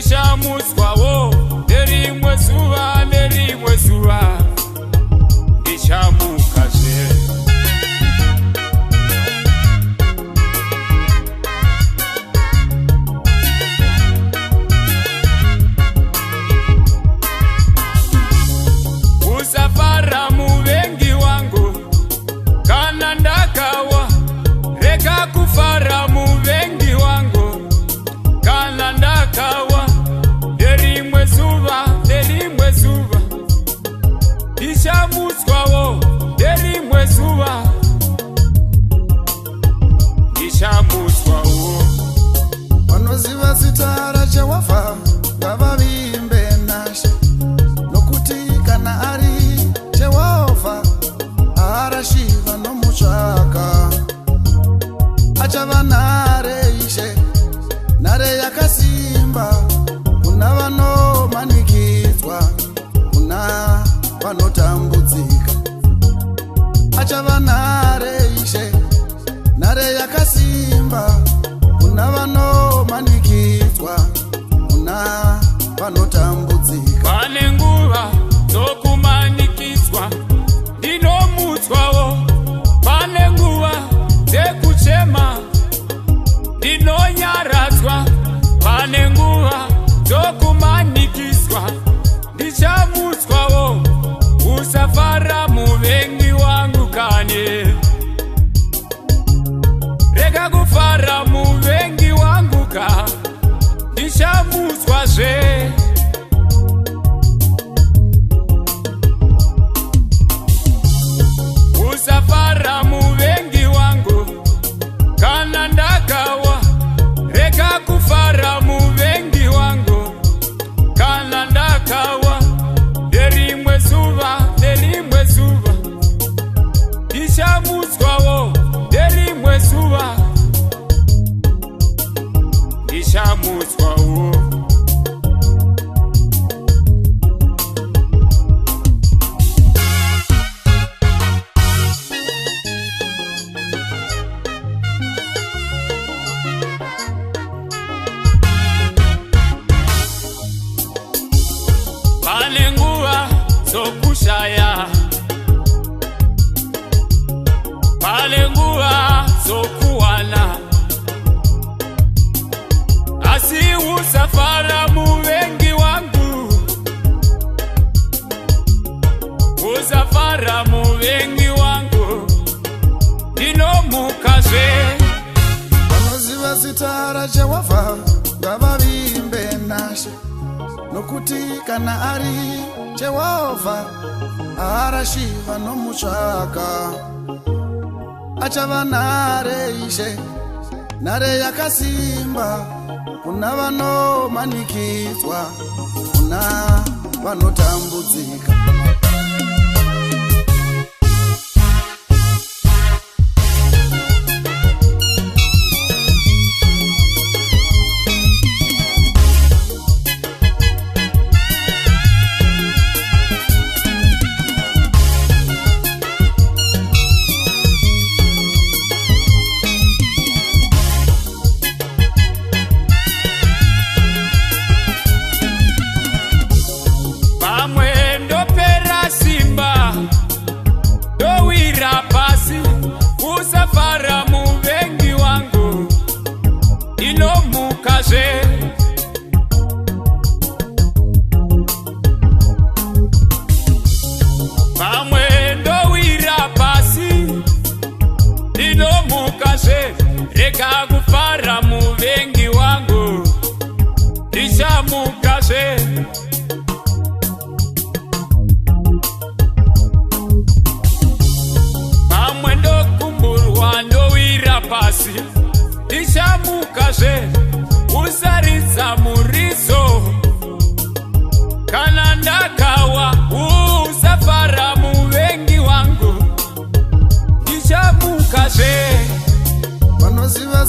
ndichamutswawo nerimwe zuva ndichamukazve. Usafara muvengi wangu kana ndakawa, rega kufara muvengi wangu kana ndakawa. Nerimwe zuva ndichamutswawo nerimwe zuva ndichamutswawo. Vanoziva zita raJehovha ngavavimbe nashe, nokuti kana ari Jehovha haarashi vanomutsvaka. Achava nhare Ishe, nhare yakasimba kuna vanomanikidzwa, kuna vanotambudzika. Achava nhare Ishe, nhare yakasimba kuna vanomanikidzwa, kuna vanotambudzika. Pane nguva dzokumanikidzwa ndinomutswawo, pane nguva dzekuchema ndinonyaradzwa, pane nguva dzokumanikidzwa ndichamutswawo. Usafara muvengi wangu kane, rega kufara muvengi wangu ka ndichamutswazve. Usafara muvengi wangu kana ndakawa, rega kufara muvengi wangu kana ndakawa. Nerimwe zuva ndichamutswawo, nerimwe zuva ndichamutswawo. Pane nguva dzokushaya, pane nguva dzokuwana, asi usafara muvengi wangu, usafara muvengi wangu ndinomukazve. Vanoziva zita raJehovha ngavavimbe nashe, nokuti kana ari Jehovha haarashi vanomutsvaka. Achava nhare Ishe, nhare yakasimba kuna vanomanikidzwa, kuna vanotambudzika. Usafara muvengi wangu ndinomukazve. Pamwe ndowira pasi ndinomukazve, rega kufara muvengi wangu ndichamukazve. Pamwe ndokumburwa ndowira pasi ndichamukazve. Usaridza muriso kana ndakawa, usafara muvengi wangu ndichamukazve. Vanoziva